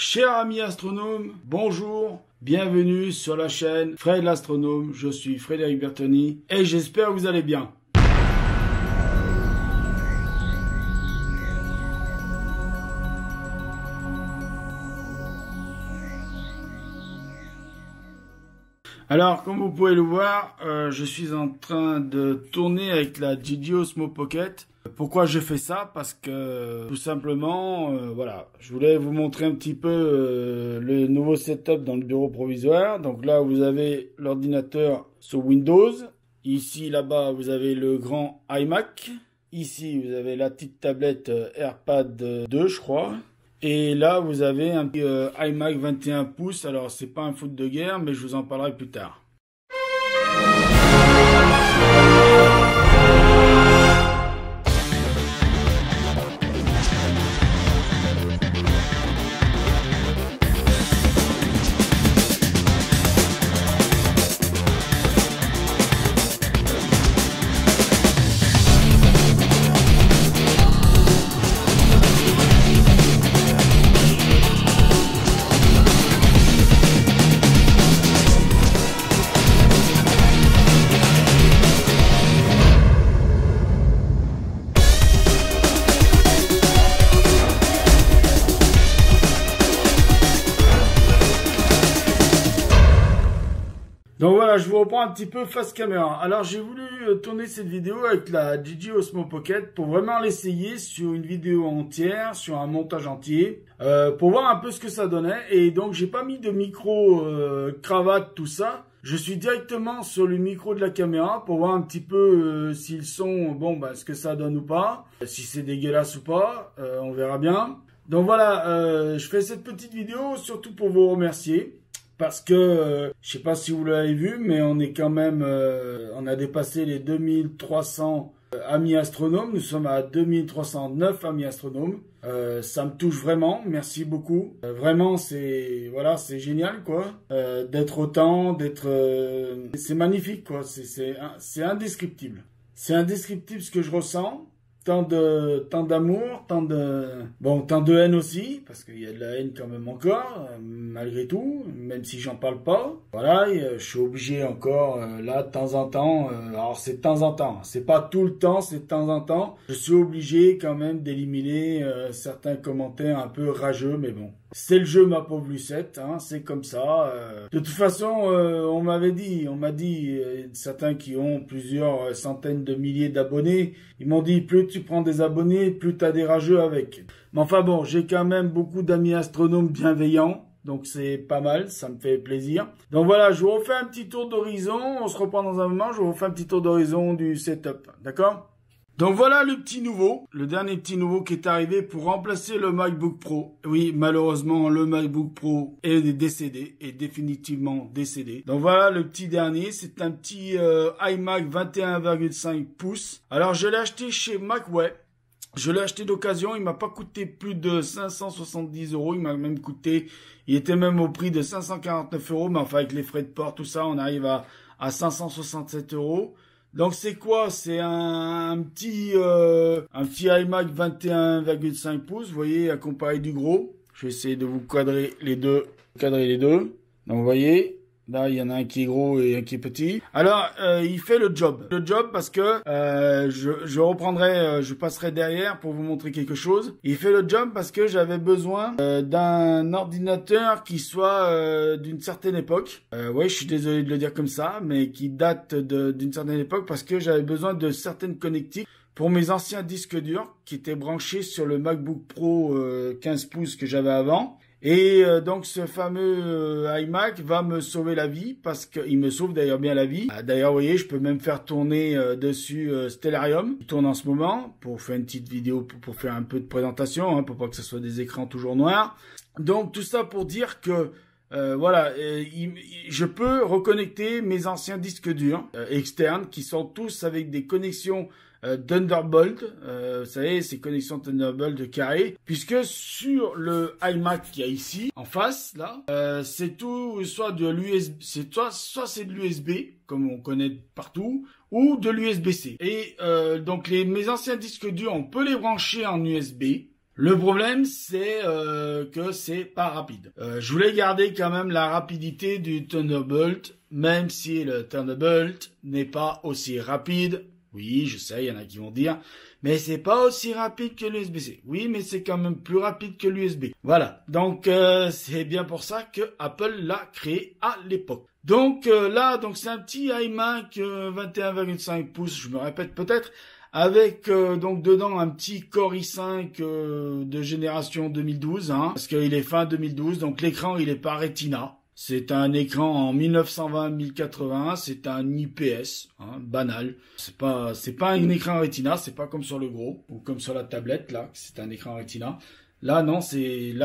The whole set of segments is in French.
Cher ami astronome, bonjour, bienvenue sur la chaîne Fred l'astronome, je suis Frédéric Bertoni et j'espère que vous allez bien. Alors, comme vous pouvez le voir, je suis en train de tourner avec la DJI Osmo Pocket. Pourquoi je fais ça? Parce que, tout simplement, voilà, je voulais vous montrer un petit peu le nouveau setup dans le bureau provisoire. Donc là, vous avez l'ordinateur sur Windows. Ici, là-bas, vous avez le grand iMac. Ici, vous avez la petite tablette AirPad 2, je crois. Et là, vous avez un petit iMac 21 pouces. Alors, c'est pas un foot de guerre, mais je vous en parlerai plus tard. Donc voilà, je vous reprends un petit peu face caméra. Alors j'ai voulu tourner cette vidéo avec la DJI Osmo Pocket pour vraiment l'essayer sur une vidéo entière, sur un montage entier, pour voir un peu ce que ça donnait. Et donc j'ai pas mis de micro, cravate, tout ça. Je suis directement sur le micro de la caméra pour voir un petit peu si le son, bon, bah, ce que ça donne ou pas, si c'est dégueulasse ou pas, on verra bien. Donc voilà, je fais cette petite vidéo surtout pour vous remercier. Parce que, je sais pas si vous l'avez vu, mais on est quand même, on a dépassé les 2300 amis astronomes. Nous sommes à 2309 amis astronomes. Ça me touche vraiment. Merci beaucoup. Vraiment, c'est, voilà, c'est génial, quoi. D'être autant, c'est magnifique, quoi. C'est indescriptible. C'est indescriptible ce que je ressens. Tant d'amour, tant de haine aussi, parce qu'il y a de la haine quand même encore, malgré tout, même si j'en parle pas. Voilà, je suis obligé encore, là, de temps en temps, alors c'est de temps en temps, c'est pas tout le temps, c'est de temps en temps, je suis obligé quand même d'éliminer certains commentaires un peu rageux, mais bon. C'est le jeu, ma pauvre Lucette, hein, c'est comme ça. De toute façon, on m'a dit, certains qui ont plusieurs centaines de milliers d'abonnés, ils m'ont dit, plus tu prends des abonnés, plus tu as des rageux avec. Mais enfin bon, j'ai quand même beaucoup d'amis astronomes bienveillants, donc c'est pas mal, ça me fait plaisir. Donc voilà, je vous refais un petit tour d'horizon, on se reprend dans un moment, je vous refais un petit tour d'horizon du setup, d'accord ? Donc voilà le petit nouveau, le dernier petit nouveau qui est arrivé pour remplacer le MacBook Pro. Oui, malheureusement, le MacBook Pro est décédé, est définitivement décédé. Donc voilà le petit dernier, c'est un petit iMac 21,5 pouces. Alors je l'ai acheté chez MacWay. Je l'ai acheté d'occasion, il m'a pas coûté plus de 570 €, il m'a même coûté, il était même au prix de 549 €, mais enfin avec les frais de port, tout ça, on arrive à 567 €. Donc c'est quoi? C'est un petit iMac 21,5 pouces, vous voyez, à comparer du gros. Je vais essayer de vous cadrer les deux. Donc vous voyez, là il y en a un qui est gros et un qui est petit. Alors il fait le job. Le job parce que je reprendrai, je passerai derrière pour vous montrer quelque chose. Il fait le job parce que j'avais besoin d'un ordinateur qui soit d'une certaine époque. Ouais, je suis désolé de le dire comme ça, mais qui date d'une certaine époque parce que j'avais besoin de certaines connectiques pour mes anciens disques durs qui étaient branchés sur le MacBook Pro 15 pouces que j'avais avant. Et donc ce fameux iMac va me sauver la vie parce qu'il me sauve d'ailleurs bien la vie. D'ailleurs, vous voyez, je peux même faire tourner dessus Stellarium, qui tourne en ce moment, pour faire une petite vidéo, pour faire un peu de présentation, hein, pour pas que ce soit des écrans toujours noirs. Donc tout ça pour dire que voilà, je peux reconnecter mes anciens disques durs externes qui sont tous avec des connexions Thunderbolt, vous savez, ces connexions Thunderbolt carré, puisque sur le iMac qu'il y a ici, en face, là, c'est tout, soit de l'USB, soit c'est de l'USB, comme on connaît partout, ou de l'USB-C. Et donc mes anciens disques durs, on peut les brancher en USB, Le problème, c'est que c'est pas rapide. Je voulais garder quand même la rapidité du Thunderbolt, même si le Thunderbolt n'est pas aussi rapide. Oui, je sais, il y en a qui vont dire, mais c'est pas aussi rapide que l'USB-C. Oui, mais c'est quand même plus rapide que l'USB. Voilà, donc c'est bien pour ça que Apple l'a créé à l'époque. Donc là, donc c'est un petit iMac 21,5 pouces, je me répète peut-être, avec donc dedans un petit Core i5 de génération 2012, hein, parce qu'il est fin 2012, donc l'écran il est pas Retina. C'est un écran en 1920-1080, c'est un IPS, hein, banal. C'est pas un écran Retina, c'est pas comme sur le gros ou comme sur la tablette là, c'est un écran Retina. Là non, c'est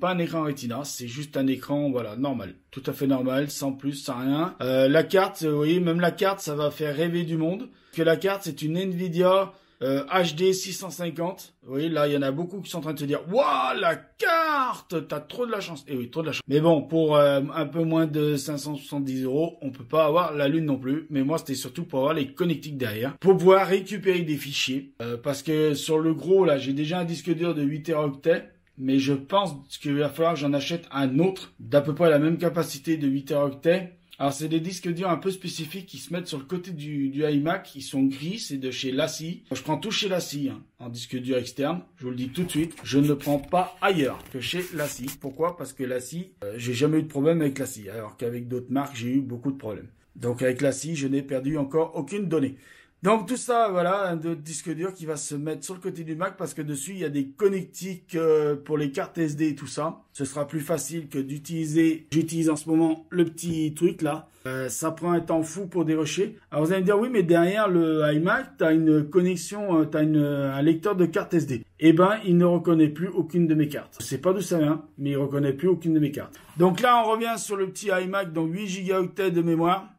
pas un écran Retina, c'est juste un écran voilà normal, tout à fait normal, sans plus, sans rien. La carte, vous voyez, même la carte, ça va faire rêver du monde. Que la carte, c'est une Nvidia HD 650. Vous voyez, là, il y en a beaucoup qui sont en train de se dire « Waouh, la carte, t'as trop de la chance !» Eh oui, trop de la chance. Mais bon, pour un peu moins de 570 €, on peut pas avoir la lune non plus. Mais moi, c'était surtout pour avoir les connectiques derrière, pour pouvoir récupérer des fichiers. Parce que sur le gros, là, j'ai déjà un disque dur de 8 Teraoctets. Mais je pense qu'il va falloir que j'en achète un autre d'à peu près la même capacité de 8 Teraoctets. Alors, c'est des disques durs un peu spécifiques qui se mettent sur le côté du iMac. Ils sont gris, c'est de chez LaCie. Je prends tout chez LaCie, hein, en disque dur externe. Je vous le dis tout de suite, je ne le prends pas ailleurs que chez LaCie. Pourquoi? Parce que LaCie, j'ai jamais eu de problème avec LaCie. Alors qu'avec d'autres marques, j'ai eu beaucoup de problèmes. Donc avec LaCie, je n'ai perdu encore aucune donnée. Donc tout ça, voilà, un disque dur qui va se mettre sur le côté du Mac parce que dessus, il y a des connectiques pour les cartes SD et tout ça. Ce sera plus facile que d'utiliser, j'utilise en ce moment le petit truc là. Ça prend un temps fou pour dérocher. Alors vous allez me dire, oui, mais derrière le iMac, tu as une connexion, tu as un lecteur de carte SD. Eh ben, il ne reconnaît plus aucune de mes cartes. Je sais pas d'où ça vient, mais il reconnaît plus aucune de mes cartes. Donc là, on revient sur le petit iMac, donc 8 Go de mémoire.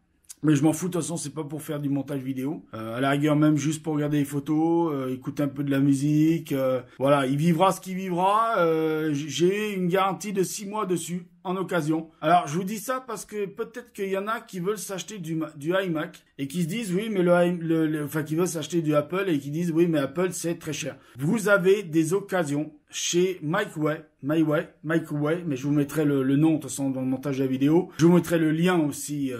Mais je m'en fous, de toute façon, c'est pas pour faire du montage vidéo. À la rigueur, même juste pour regarder les photos, écouter un peu de la musique. Voilà, il vivra ce qu'il vivra. J'ai une garantie de 6 mois dessus, en occasion. Alors, je vous dis ça parce que peut-être qu'il y en a qui veulent s'acheter du iMac et qui se disent, oui, mais enfin, qui veulent s'acheter du Apple et qui disent, oui, mais Apple, c'est très cher. Vous avez des occasions chez MicWay, mais je vous mettrai le nom, de toute façon, dans le montage de la vidéo. Je vous mettrai le lien aussi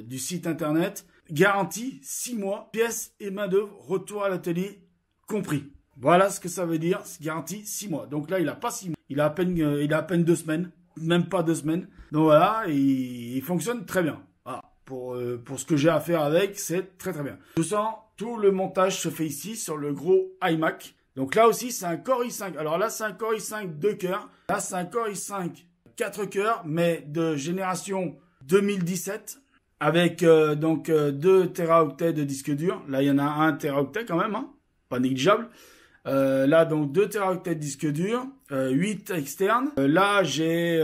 du site internet. Garantie 6 mois, pièces et main d'œuvre, retour à l'atelier compris. Voilà ce que ça veut dire, garantie 6 mois. Donc là, il a pas 6 mois, il a à peine 2 semaines, même pas 2 semaines. Donc voilà, il fonctionne très bien. Voilà. Pour ce que j'ai à faire avec, c'est très très bien. Je sens, tout le montage se fait ici sur le gros iMac. Donc là aussi, c'est un Core i5. Alors là, c'est un Core i5 2 cœurs. Là, c'est un Core i5 4 cœurs, mais de génération 2017. Avec donc 2 Teraoctets de disque dur. Là, il y en a 1 Teraoctet quand même, hein, pas négligeable. Là, donc 2 Teraoctets de disque dur, 8 externes. Là, j'ai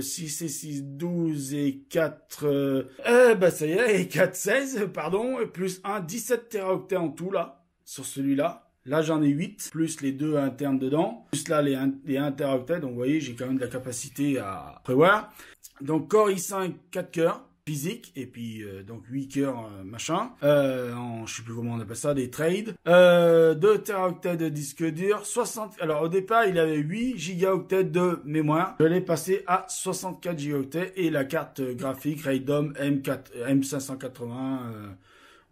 6 et 6, 12 et 4... bah ça y est, et 4, 16, pardon, plus 1, 17 Teraoctets en tout, là, sur celui-là. Là, j'en ai 8, plus les 2 internes dedans, plus là, les 1 Teraoctet. Donc, vous voyez, j'ai quand même de la capacité à prévoir. Donc, Core i5 4 cœurs. Physique, et puis donc 8 cœurs machin, je sais plus comment on appelle ça, des trades, 2 Teraoctets de disque dur, 60, alors au départ il avait 8 gigaoctets de mémoire, je l'ai passé à 64 gigaoctets, et la carte graphique Radeon M580,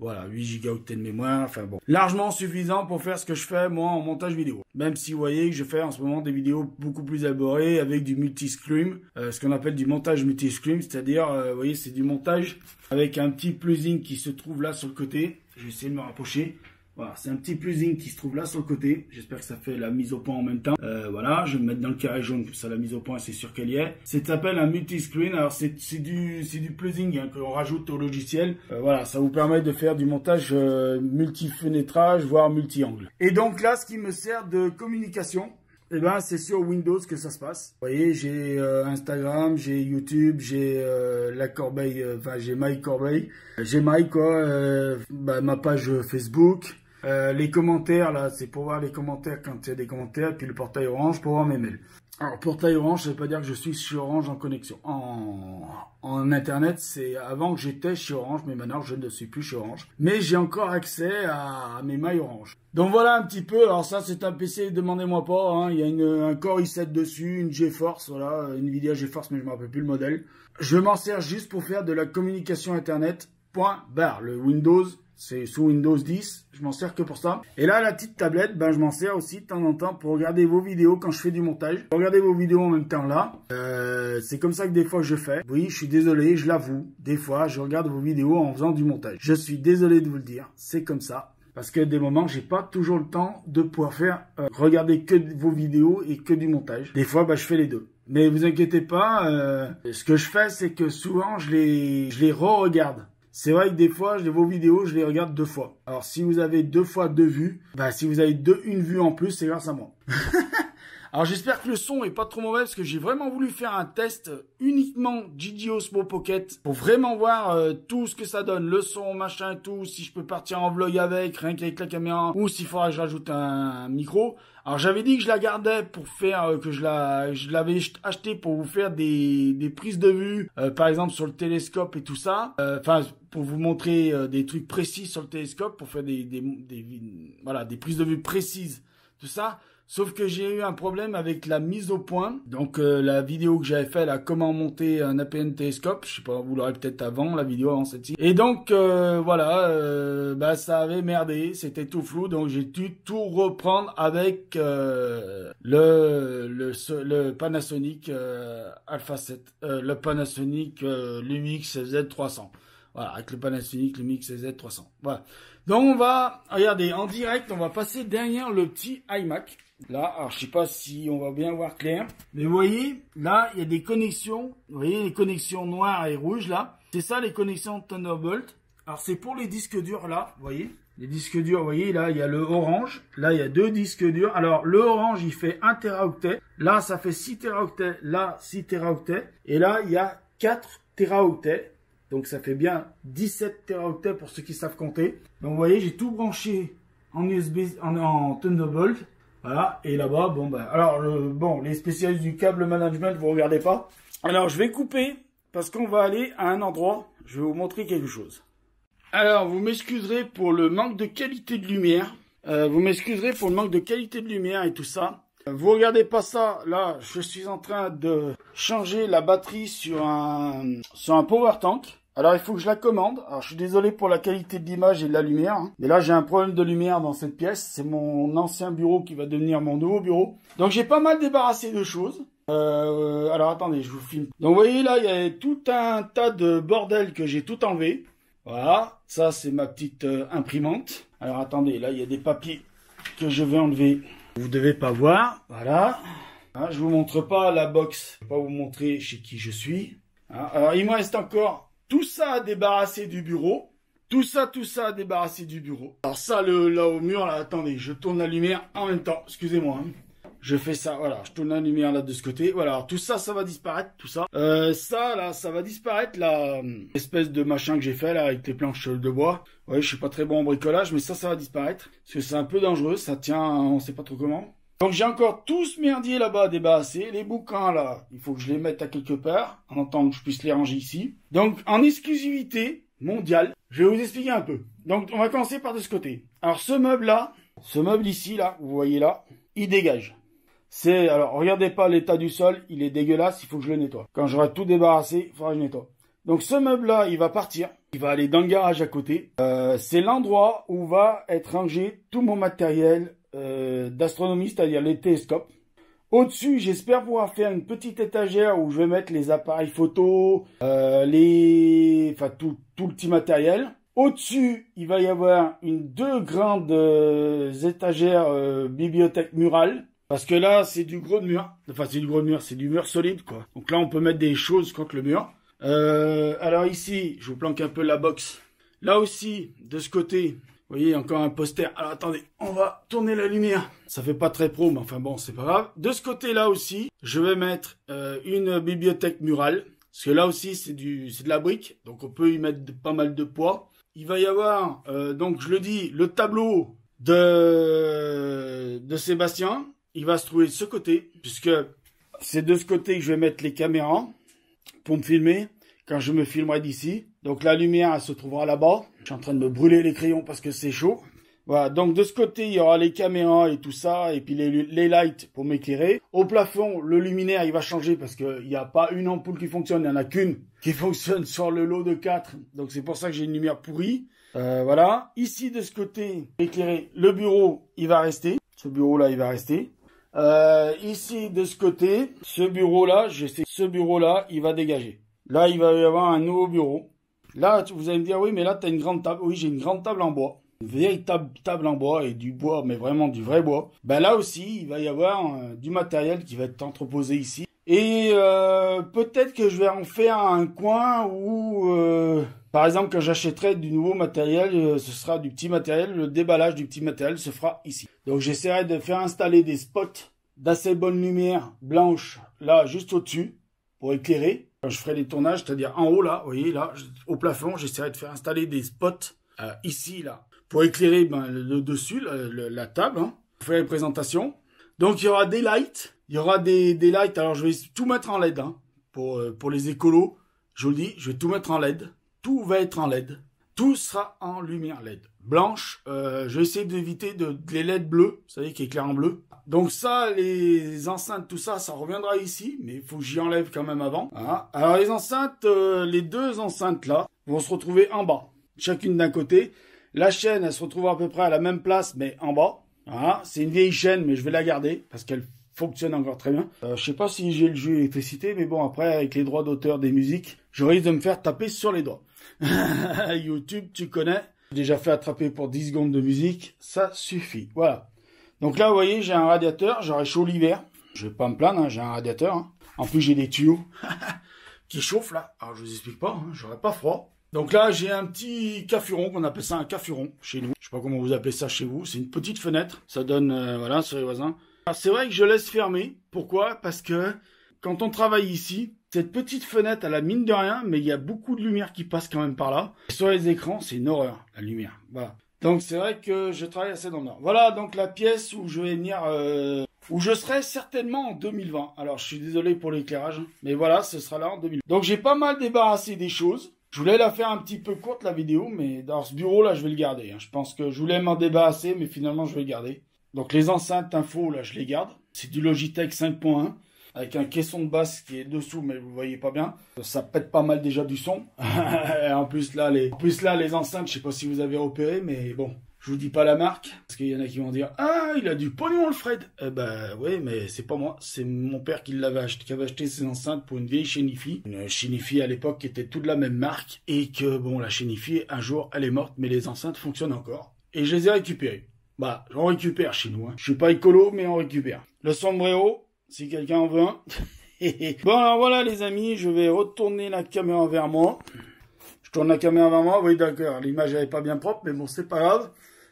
voilà, 8 gigaoctets de mémoire, enfin bon. Largement suffisant pour faire ce que je fais, moi, en montage vidéo. Même si vous voyez que je fais en ce moment des vidéos beaucoup plus élaborées avec du multi-scream, ce qu'on appelle du montage multi-scream, c'est-à-dire, vous voyez, c'est du montage avec un petit plugin qui se trouve là sur le côté. Je vais essayer de me rapprocher. Voilà, c'est un petit plugin qui se trouve là sur le côté. J'espère que ça fait la mise au point en même temps. Voilà, je vais me mettre dans le carré jaune, comme ça la mise au point, c'est sûr qu'elle y est. Ça s'appelle un multi-screen. Alors c'est du plugin hein, qu'on rajoute au logiciel. Voilà, ça vous permet de faire du montage multi-fenêtrage, voire multi-angle. Et donc là, ce qui me sert de communication, eh ben, c'est sur Windows que ça se passe. Vous voyez, j'ai Instagram, j'ai YouTube, j'ai la corbeille, enfin j'ai My Corbeille, j'ai My quoi, ma page Facebook. Les commentaires, là, c'est pour voir les commentaires quand il y a des commentaires, puis le portail orange pour voir mes mails. Alors pour taille Orange, ça veut pas dire que je suis chez Orange en connexion. En internet, c'est avant que j'étais chez Orange, mais maintenant je ne suis plus chez Orange. Mais j'ai encore accès à mes mailles Orange. Donc voilà un petit peu. Alors ça c'est un PC, demandez-moi pas. Hein. Il y a un Core i7 dessus, une GeForce, voilà, une Nvidia GeForce, mais je me rappelle plus le modèle. Je m'en sers juste pour faire de la communication internet. Point barre. Le Windows, c'est sous Windows 10, je m'en sers que pour ça. Et là, la petite tablette, ben, je m'en sers aussi de temps en temps pour regarder vos vidéos quand je fais du montage. Regardez vos vidéos en même temps là. C'est comme ça que des fois je fais. Oui, je suis désolé, je l'avoue. Des fois, je regarde vos vidéos en faisant du montage. Je suis désolé de vous le dire, c'est comme ça. Parce que des moments, j'ai pas toujours le temps de pouvoir faire regarder que vos vidéos et que du montage. Des fois, ben, je fais les deux. Mais vous inquiétez pas, ce que je fais, c'est que souvent, je les re-regarde. C'est vrai que des fois, vos vidéos, je les regarde 2 fois. Alors, si vous avez 2 fois 2 vues, bah, si vous avez une vue en plus, c'est grâce à moi. Alors, j'espère que le son est pas trop mauvais parce que j'ai vraiment voulu faire un test uniquement DJI Osmo Pocket pour vraiment voir tout ce que ça donne, le son, machin et tout, si je peux partir en vlog avec, rien qu'avec la caméra, ou s'il faudra que je rajoute un micro. Alors, j'avais dit que je la gardais pour faire, que je l'avais acheté pour vous faire des prises de vue, par exemple sur le télescope et tout ça. Enfin, pour vous montrer des trucs précis sur le télescope, pour faire voilà, des prises de vue précises, tout ça. Sauf que j'ai eu un problème avec la mise au point. Donc la vidéo que j'avais fait là, comment monter un APN télescope, je sais pas, vous l'aurez peut-être avant la vidéo avant celle-ci. Et donc voilà, bah ça avait merdé, c'était tout flou, donc j'ai dû tout reprendre avec le Panasonic Alpha 7, le Panasonic Lumix Z300. Voilà, avec le Panasonic Lumix Z300. Voilà. Donc on va, regardez, en direct, on va passer derrière le petit iMac. Là, alors je sais pas si on va bien voir clair, mais vous voyez, là, il y a des connexions, vous voyez les connexions noires et rouges là, c'est ça les connexions Thunderbolt. Alors c'est pour les disques durs là, vous voyez, les disques durs, vous voyez, là, il y a le orange, là, il y a 2 disques durs. Alors le orange, il fait 1 teraoctet, là, ça fait 6 teraoctets, là, 6 teraoctets, et là, il y a 4 teraoctets. Donc ça fait bien 17 teraoctets pour ceux qui savent compter. Donc vous voyez, j'ai tout branché en USB, en Thunderbolt. Voilà, et là-bas, bon ben, alors bon, les spécialistes du câble management, vous regardez pas. Alors je vais couper parce qu'on va aller à un endroit. Je vais vous montrer quelque chose. Alors vous m'excuserez pour le manque de qualité de lumière. Vous m'excuserez pour le manque de qualité de lumière et tout ça. Vous regardez pas ça, là, je suis en train de changer la batterie sur un power tank. Alors, il faut que je la commande. Alors, je suis désolé pour la qualité de l'image et de la lumière. Hein. Mais là, j'ai un problème de lumière dans cette pièce. C'est mon ancien bureau qui va devenir mon nouveau bureau. Donc, j'ai pas mal débarrassé de choses. Alors, attendez, je vous filme. Donc, vous voyez, là, il y a tout un tas de bordel que j'ai tout enlevé. Voilà. Ça, c'est ma petite imprimante. Alors, attendez, là, il y a des papiers que je vais enlever. Vous devez pas voir. Voilà. Hein, je vous montre pas la box. Je vais pas vous montrer chez qui je suis. Hein, alors, il me reste encore tout ça à débarrasser du bureau. Tout ça à débarrasser du bureau. Alors ça, là au mur, là, attendez, je tourne la lumière en même temps. Excusez-moi. Hein. Je fais ça, voilà, je tourne la lumière là de ce côté. Voilà, alors tout ça, ça va disparaître, tout ça. Ça, là, ça va disparaître, la espèce de machin que j'ai fait, là, avec les planches de bois. Ouais, je suis pas très bon en bricolage, mais ça va disparaître. Parce que c'est un peu dangereux, ça tient, on sait pas trop comment. Donc j'ai encore tout ce merdier là-bas à débarrasser. Les bouquins là, il faut que je les mette à quelque part, en attendant que je puisse les ranger ici. Donc en exclusivité mondiale, je vais vous expliquer un peu. Donc on va commencer par de ce côté. Alors ce meuble là, ce meuble ici là, vous voyez là, il dégage. Alors regardez pas l'état du sol, il est dégueulasse, il faut que je le nettoie. Quand j'aurai tout débarrassé, il faudra que je nettoie. Donc ce meuble là, il va partir, il va aller dans le garage à côté. C'est l'endroit où va être rangé tout mon matériel d'astronomie, c'est-à-dire les télescopes. Au-dessus, j'espère pouvoir faire une petite étagère où je vais mettre les appareils photo, enfin tout le petit matériel. Au-dessus, il va y avoir 2 grandes étagères bibliothèque murale. Parce que là, c'est du gros de mur. Enfin, c'est du gros de mur, c'est du mur solide, quoi. Donc là, on peut mettre des choses contre le mur. Alors ici, je vous planque un peu la box. Là aussi, de ce côté, vous voyez, encore un poster. Alors attendez, on va tourner la lumière. Ça fait pas très pro, mais enfin bon, c'est pas grave. De ce côté-là aussi, je vais mettre une bibliothèque murale. Parce que là aussi, c'est de la brique. Donc on peut y mettre pas mal de poids. Il va y avoir, donc je le dis, le tableau de Sébastien. Il va se trouver de ce côté, puisque c'est de ce côté que je vais mettre les caméras pour me filmer quand je me filmerai d'ici. Donc la lumière, elle se trouvera là-bas. Je suis en train de me brûler les crayons parce que c'est chaud. Voilà, donc de ce côté, il y aura les caméras et tout ça, et puis les lights pour m'éclairer. Au plafond, le luminaire, il va changer parce qu'il n'y a pas une ampoule qui fonctionne, il n'y en a qu'une qui fonctionne sur le lot de 4. Donc c'est pour ça que j'ai une lumière pourrie. Voilà, ici de ce côté, éclairé, le bureau, il va rester. Ce bureau-là, il va rester. Ici de ce côté, ce bureau-là, il va dégager. Là, il va y avoir un nouveau bureau. Là, vous allez me dire, oui, mais là, tu as une grande table. Oui, j'ai une grande table en bois. Une véritable table en bois et du bois, mais vraiment du vrai bois. Ben là aussi, il va y avoir du matériel qui va être entreposé ici. Et peut-être que je vais en faire un coin où, par exemple, quand j'achèterai du nouveau matériel, ce sera du petit matériel. Le déballage du petit matériel se fera ici. Donc j'essaierai de faire installer des spots d'assez bonne lumière blanche, là, juste au-dessus, pour éclairer. Quand je ferai les tournages, c'est-à-dire en haut, là, vous voyez, là, au plafond, j'essaierai de faire installer des spots ici, là, pour éclairer le dessus, la table, hein, pour faire les présentations. Donc il y aura des lights, lights, alors je vais tout mettre en LED, hein, pour les écolos, je vous le dis, je vais tout mettre en LED, tout va être en LED, tout sera en lumière LED. Blanche, je vais essayer d'éviter les LED bleus, vous savez, qui éclairent en bleu. Donc ça, les enceintes, tout ça, ça reviendra ici, mais il faut que j'y enlève quand même avant. Voilà. Alors les enceintes, les deux enceintes là, vont se retrouver en bas, chacune d'un côté. La chaîne, elle se retrouve à peu près à la même place, mais en bas. Voilà. C'est une vieille chaîne, mais je vais la garder, parce qu'elle fonctionne encore très bien. Je sais pas si j'ai le jeu électricité, mais bon, après, avec les droits d'auteur des musiques, je risque de me faire taper sur les doigts. YouTube, tu connais. J'ai déjà fait attraper pour 10 secondes de musique, ça suffit. Voilà. Donc là, vous voyez, j'ai un radiateur, j'aurai chaud l'hiver. Je vais pas me plaindre, hein, j'ai un radiateur. Hein. En plus, j'ai des tuyaux qui chauffent là. Alors, je vous explique pas, hein, j'aurai pas froid. Donc là, j'ai un petit cafuron, qu'on appelle ça un cafuron chez nous. Je sais pas comment vous appelez ça chez vous. C'est une petite fenêtre. Ça donne, voilà, sur les voisins. Alors, c'est vrai que je laisse fermer. Pourquoi? Parce que quand on travaille ici, cette petite fenêtre, elle a mine de rien, mais il y a beaucoup de lumière qui passe quand même par là. Et sur les écrans, c'est une horreur, la lumière. Voilà. Donc c'est vrai que je travaille assez dans le nord. Voilà donc la pièce où je vais venir, où je serai certainement en 2020. Alors je suis désolé pour l'éclairage, mais voilà, ce sera là en 2020. Donc j'ai pas mal débarrassé des choses. Je voulais la faire un petit peu courte la vidéo, mais dans ce bureau là, je vais le garder. Hein. Je pense que je voulais m'en débarrasser, mais finalement je vais le garder. Donc les enceintes info là, je les garde. C'est du Logitech 5.1. Avec un caisson de basse qui est dessous, mais vous voyez pas bien. Ça pète pas mal déjà du son. en plus là, les enceintes, je sais pas si vous avez repéré, mais bon, je vous dis pas la marque. Parce qu'il y en a qui vont dire, ah, il a du pognon le Fred. Eh ben, ouais, mais c'est pas moi. C'est mon père qui avait acheté ses enceintes pour une vieille Chenifi. Une Chenifi à l'époque qui était toute la même marque. Et que, bon, la Chenifi, un jour, elle est morte, mais les enceintes fonctionnent encore. Et je les ai récupérées. Bah, on récupère chez nous. Hein. Je suis pas écolo, mais on récupère. Le sombrero. Si quelqu'un en veut un. Bon, alors voilà les amis, je vais retourner la caméra vers moi. Je tourne la caméra vers moi, oui d'accord, l'image n'est pas bien propre, mais bon, c'est pas grave.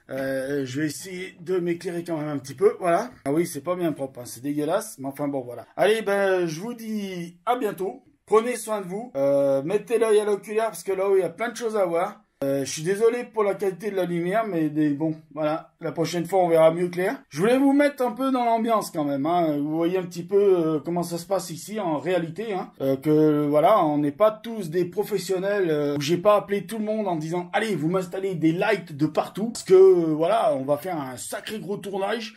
Je vais essayer de m'éclairer quand même un petit peu, voilà. Ah oui, c'est pas bien propre, hein, c'est dégueulasse, mais enfin bon, voilà. Allez, ben, je vous dis à bientôt. Prenez soin de vous. Mettez l'œil à l'oculaire, parce que là-haut, il y a plein de choses à voir. Je suis désolé pour la qualité de la lumière, mais bon, voilà, la prochaine fois on verra mieux clair. Je voulais vous mettre un peu dans l'ambiance quand même, hein. Vous voyez un petit peu comment ça se passe ici en réalité, hein. Que voilà, on n'est pas tous des professionnels. J'ai pas appelé tout le monde en disant allez, vous m'installez des lights de partout, parce que voilà, on va faire un sacré gros tournage.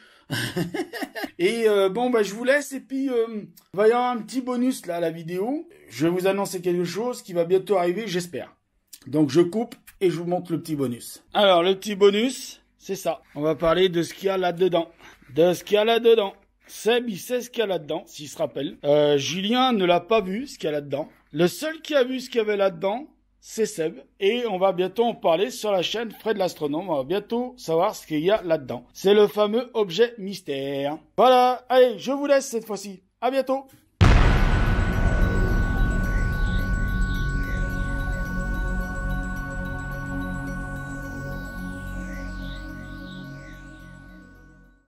Et bon bah je vous laisse et puis il va y avoir un petit bonus là à la vidéo. Je vais vous annoncer quelque chose qui va bientôt arriver, j'espère. Donc je coupe et je vous montre le petit bonus. Alors le petit bonus, c'est ça. On va parler de ce qu'il y a là-dedans. Seb, il sait ce qu'il y a là-dedans, s'il se rappelle. Julien ne l'a pas vu, ce qu'il y a là-dedans. Le seul qui a vu ce qu'il y avait là-dedans, c'est Seb. Et on va bientôt en parler sur la chaîne Fred l'Astronome. On va bientôt savoir ce qu'il y a là-dedans. C'est le fameux objet mystère. Voilà, allez, je vous laisse cette fois-ci. À bientôt.